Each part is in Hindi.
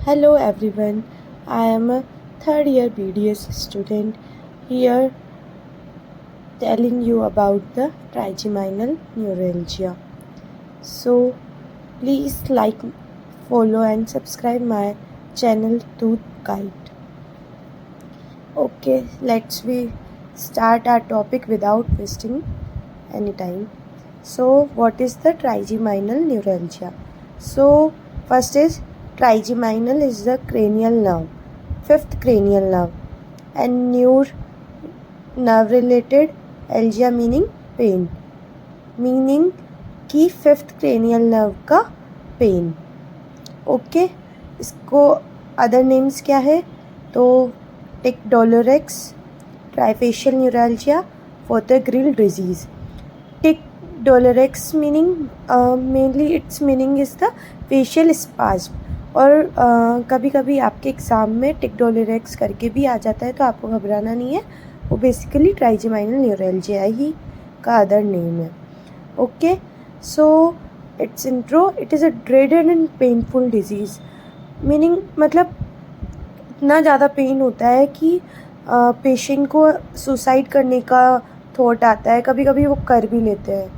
Hello everyone, I am a third year BDS student here telling you about the trigeminal neuralgia. So please like, follow and subscribe my channel Tooth Guide. Okay, we start our topic without wasting any time. So what is the trigeminal neuralgia? So first is trigeminal is the cranial nerve, fifth cranial nerve, and nerve related algia meaning pain, meaning कि फिफ्थ क्रेनियल नर्व का पेन. ओके, इसको अदर नेम्स क्या है तो tic douloureux, trifacial neuralgia, Fothergill disease. Tic douloureux meaning mainly its meaning is the facial spasm. और कभी कभी आपके एग्ज़ाम में टिक डोलोरेक्स करके भी आ जाता है, तो आपको घबराना नहीं है. वो बेसिकली ट्राइजेमाइनल न्यूरल्जिया ही का अदर नेम है. Okay, so it's intro. It is a dreaded and painful disease. Meaning मतलब इतना ज़्यादा पेन होता है कि पेशेंट को सुसाइड करने का थॉट आता है. कभी कभी वो कर भी लेते हैं.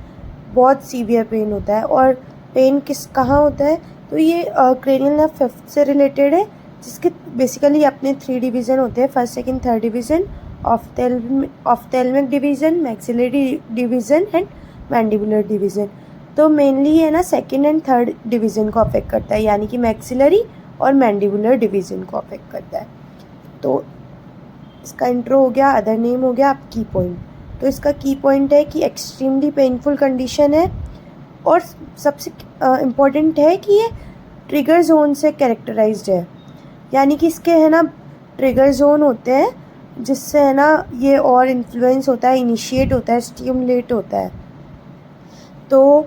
बहुत सीवियर पेन होता है. और पेन कहाँ होता है तो ये क्रेनियल नर्व फिफ्थ से रिलेटेड है, जिसके बेसिकली अपने 3 डिवीज़न होते हैं, first second third division, ophthalmic division, maxillary division and mandibular division. तो मेनली है ना सेकंड एंड थर्ड डिवीज़न को अफेक्ट करता है, यानी कि मैक्सिलरी और मैंडिबुलर डिवीज़न को अफेक्ट करता है. तो इसका इंट्रो हो गया, अदर नेम हो गया, अब की पॉइंट. तो इसका की पॉइंट है कि एक्सट्रीमली पेनफुल कंडीशन है, और सबसे इम्पॉर्टेंट है कि ये ट्रिगर जोन से कैरेक्टराइज्ड है. यानी कि इसके है ना ट्रिगर जोन होते हैं, जिससे है ना ये और इन्फ्लुएंस होता है, इनिशिएट होता है, स्टिमुलेट होता है. तो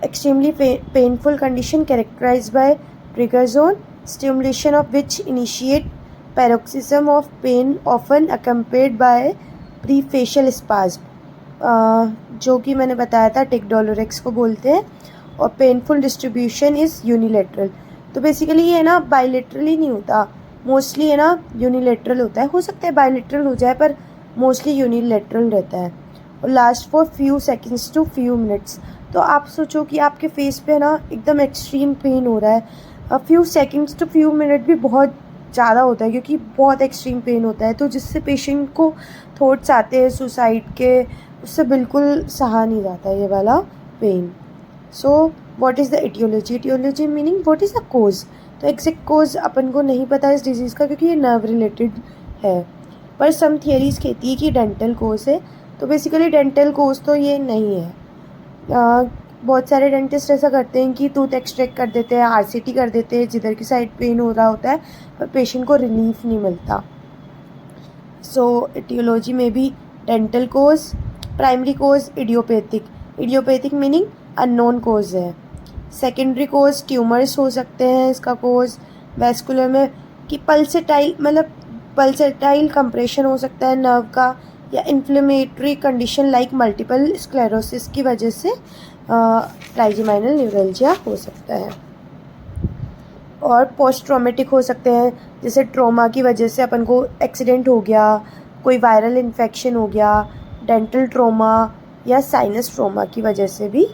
extremely painful condition characterised by trigger zone, stimulation of which initiate paroxysm of pain often accompanied by prefacial spasm, जो कि मैंने बताया था टिक डोलोरेक्स को बोलते हैं. और पेनफुल डिस्ट्रीब्यूशन इज़ यूनिलेटरल. तो बेसिकली ये है ना बाइलेटरली नहीं होता, मोस्टली है ना यूनिलेटरल होता है. हो सकता है बाइलेटरल हो जाए, पर मोस्टली यूनिलेटरल रहता है. और last for few seconds to few minutes. तो आप सोचो कि आपके फेस पे ना एकदम एक्सट्रीम पेन हो रहा है. Few seconds to few minute भी बहुत ज़्यादा होता है, क्योंकि बहुत एक्सट्रीम पेन होता है. तो जिससे पेशेंट को थॉट्स आते हैं सुसाइड के, उससे बिल्कुल सहा नहीं जाता ये वाला pain. So what is the aetiology? Aetiology meaning what is the cause. तो एग्जैक्ट कोज अपन को नहीं पता इस डिजीज़ का, क्योंकि ये नर्व रिलेटेड है. पर सम थियरीज कहती है कि डेंटल कोज है. तो बेसिकली डेंटल कोज तो ये नहीं है. बहुत सारे डेंटिस्ट ऐसा करते हैं कि टूथ एक्सट्रैक्ट कर देते हैं, आरसीटी कर देते हैं जिधर की साइड पेन हो रहा होता है, पर पेशेंट को रिलीफ नहीं मिलता. सो एटियोलॉजी में भी डेंटल कोज. प्राइमरी कोज इडियोपैथिक. इडियोपैथिक मीनिंग अननोन कोज है. सेकेंडरी कोज ट्यूमर्स हो सकते हैं इसका कोज. वेस्कुलर में कि पल्सेटाइल कंप्रेशन हो सकता है नर्व का, या inflammatory condition like multiple sclerosis की वजह से ट्राइजेमाइनल न्यूरल्जिया हो सकता है. और पोस्ट ट्रॉमेटिक हो सकते हैं, जैसे ट्रॉमा की वजह से अपन को एक्सीडेंट हो गया, कोई वायरल इन्फेक्शन हो गया, डेंटल ट्रॉमा या साइनस ट्रॉमा की वजह से भी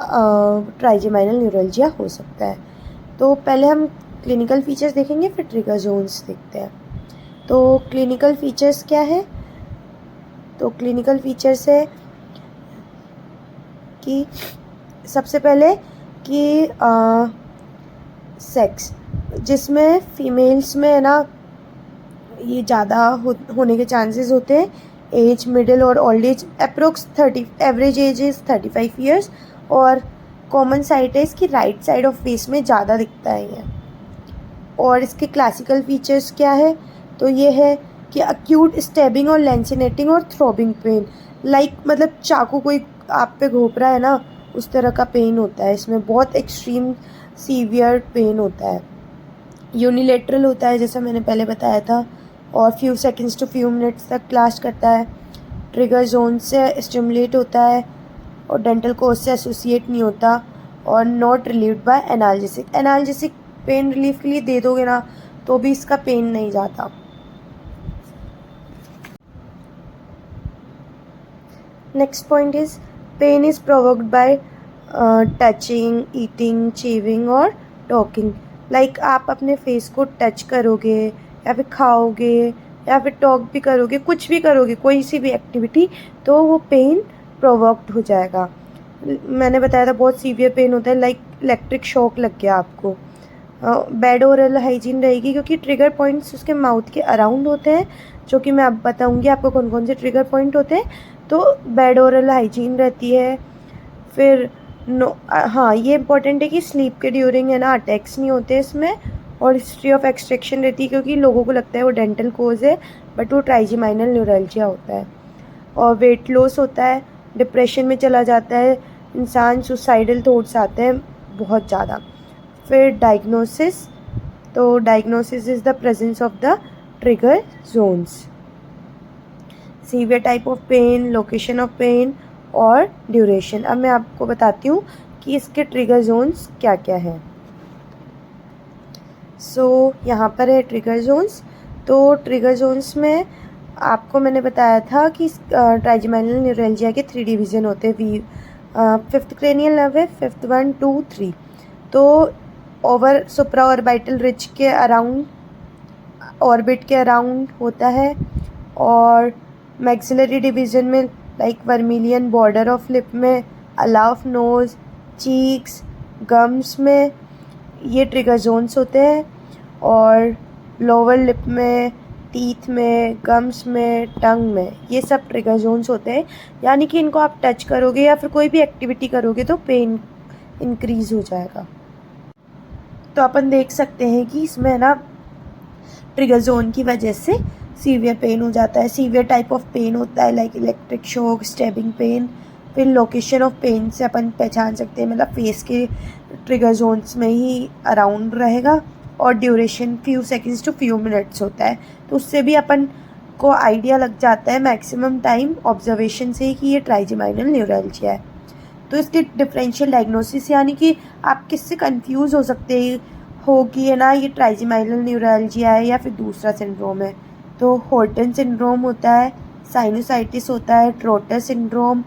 ट्राइजेमाइनल न्यूरल्जिया हो सकता है. तो पहले हम क्लिनिकल फीचर्स देखेंगे, फिर ट्रिगर जोन्स देखते हैं. तो क्लिनिकल फीचर्स क्या है? तो क्लिनिकल फीचर्स है कि सबसे पहले कि सेक्स, जिसमें फीमेल्स में है ना ये ज़्यादा होने के चांसेस होते हैं. एज मिडिल और old age approx 30, average age is 35 years. और कॉमन साइट है इसकी राइट साइड ऑफ फेस में ज़्यादा दिखता है ये. और इसके क्लासिकल फीचर्स क्या है? तो ये है कि अक्यूट स्टेबिंग और लेंसिनेटिंग और थ्रोबिंग पेन, लाइक मतलब चाकू कोई आप पे घोंप रहा है ना, उस तरह का पेन होता है इसमें. बहुत एक्सट्रीम सीवियर पेन होता है. यूनिलेटरल होता है जैसा मैंने पहले बताया था, और few seconds to few minutes तक लास्ट करता है. ट्रिगर जोन से स्टिमुलेट होता है, और डेंटल कोज से एसोसिएट नहीं होता, और not relieved by analgesic. Analgesic pain relief के लिए दे दोगे ना तो भी इसका पेन नहीं जाता। Next point is pain is provoked by touching, eating, chewing और टॉकिंग। लाइक आप अपने फेस को टच करोगे या फिर खाओगे या फिर टॉक भी करोगे, कुछ भी करोगे, कोई सी भी एक्टिविटी, तो वो पेन प्रोवोक्ड हो जाएगा। मैंने बताया था बहुत सीवियर पेन होता है, लाइक इलेक्ट्रिक शॉक लग गया आपको। बैड ओरल हाइजीन रहेगी क्योंकि ट्रिगर पॉइंट्स उसके माउथ के अराउंड होते हैं, जो कि मैं अब बताऊंगी आपको कौन कौन से ट्रिगर पॉइंट होते हैं। तो बैड ओरल हाइजीन रहती है। फिर हाँ, ये इंपॉर्टेंट है कि स्लीप के ड्यूरिंग है ना अटैक्स नहीं होते इसमें, और हिस्ट्री ऑफ एक्सट्रैक्शन रहती है क्योंकि लोगों को लगता है वो डेंटल कोज है, बट वो ट्राइजेमाइनल न्यूरल्जिया होता है। और वेट लॉस होता है, डिप्रेशन में चला जाता है इंसान, सुसाइडल थॉट्स आते हैं बहुत ज़्यादा। फिर डायग्नोसिस, तो diagnosis is the presence of the trigger zones, severe type of pain, location of pain और ड्यूरेशन। अब मैं आपको बताती हूँ कि इसके ट्रिगर जोन्स क्या क्या हैं। सो यहाँ पर है ट्रिगर जोन्स। तो ट्रिगर जोन्स में आपको मैंने बताया था कि ट्राइजेमाइनल न्यूरल्जिया के 3 डिवीज़न होते हैं। वी 5th क्रेनियल नर्व है, 5th 1, 2, 3। तो ओवर सुप्रा ऑर्बिटल रिज के अराउंड, ऑर्बिट के अराउंड होता है। और मैक्सिलरी डिवीज़न में like vermilion border of lip में, अला ऑफ नोज़, चीक्स, गम्स में ये ट्रिगर जोन्स होते हैं। और लोअर लिप में, टीथ में, गम्स में, टंग में, ये सब ट्रिगर जोन्स होते हैं। यानी कि इनको आप टच करोगे या फिर कोई भी एक्टिविटी करोगे तो पेन इंक्रीज़ हो जाएगा। तो अपन देख सकते हैं कि इसमें ना ट्रिगर जोन की वजह से सीवियर पेन हो जाता है। सीवियर टाइप ऑफ पेन होता है like electric shock, stabbing pain. फिर लोकेशन ऑफ पेन से अपन पहचान सकते हैं, मतलब फेस के ट्रिगर जोन्स में ही अराउंड रहेगा। और duration few seconds to few minutes होता है, तो उससे भी अपन को आइडिया लग जाता है मैक्सिमम टाइम ऑब्जर्वेशन से ही कि ये ट्राइजेमाइनल न्यूरल्जिया है। तो इसके डिफरेंशियल डायग्नोसिस, यानी कि आप किससे कंफ्यूज हो सकते हो कि है ना ये ट्राइजेमाइनल न्यूरल्जिया है या फिर दूसरा सिंड्रोम है। तो हॉर्टन सिंड्रोम होता है, साइनोसाइटिस होता है, Trotter syndrome,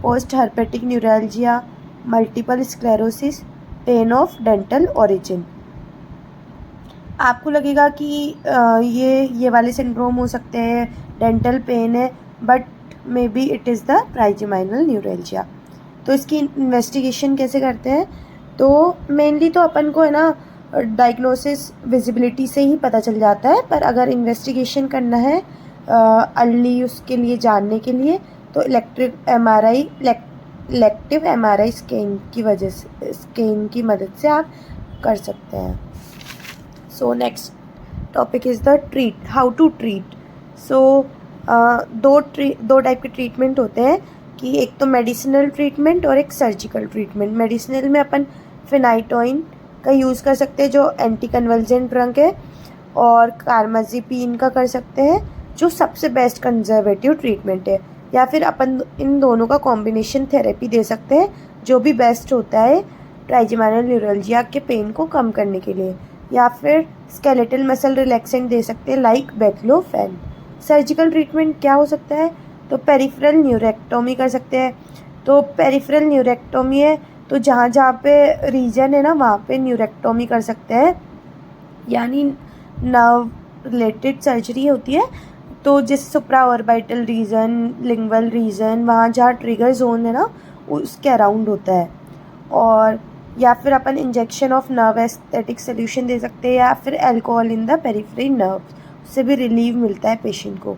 post herpetic neuralgia, multiple sclerosis, pain of dental origin. आपको लगेगा कि ये वाले सिंड्रोम हो सकते हैं, डेंटल पेन है, but maybe it is the trigeminal neuralgia. तो इसकी इन्वेस्टिगेशन कैसे करते हैं? तो मेनली तो अपन को है ना डायग्नोसिस विजिबिलिटी से ही पता चल जाता है, पर अगर इन्वेस्टिगेशन करना है अर्ली उसके लिए जानने के लिए, तो इलेक्टिव MRI स्कैन की मदद से आप कर सकते हैं। So next topic is the how to treat. So दो टाइप के ट्रीटमेंट होते हैं कि एक तो मेडिसिनल ट्रीटमेंट और एक सर्जिकल ट्रीटमेंट। मेडिसिनल में अपन फिनाइटोइन का यूज़ कर सकते हैं जो एंटी कन्वल्जेंट ड्रग है, और कार्माज़ेपिन का कर सकते हैं जो सबसे बेस्ट कंजर्वेटिव ट्रीटमेंट है। या फिर अपन इन दोनों का कॉम्बिनेशन थेरेपी दे सकते हैं जो भी बेस्ट होता है ट्राइजेमाइनल न्यूरल्जिया के पेन को कम करने के लिए। या फिर स्केलेटल मसल रिलैक्सेंट दे सकते हैं लाइक बेक्लोफेन। सर्जिकल ट्रीटमेंट क्या हो सकता है? तो पेरिफेरल न्यूरेक्टोमी कर सकते हैं। तो पेरिफेरल न्यूरेक्टोमी है तो जहाँ जहाँ पे रीजन है ना वहाँ पे न्यूरेक्टोमी कर सकते हैं, यानी नर्व रिलेटेड सर्जरी होती है। तो जिस सुप्रा ऑर्बिटल रीजन, लिंगवल रीजन, वहाँ जहाँ ट्रिगर जोन है ना उसके अराउंड होता है। और या फिर अपन injection of nerve anaesthetic solution दे सकते हैं, या फिर alcohol in the peripheral nerve, उससे भी रिलीव मिलता है पेशेंट को।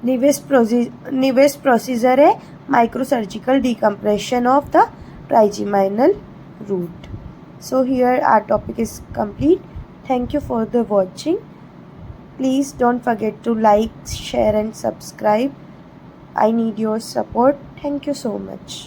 निवेस्ट प्रोसीजर है micro surgical decompression of the trigeminal root. So here our topic is complete. Thank you for the watching. Please don't forget to like, share and subscribe. I need your support. Thank you so much.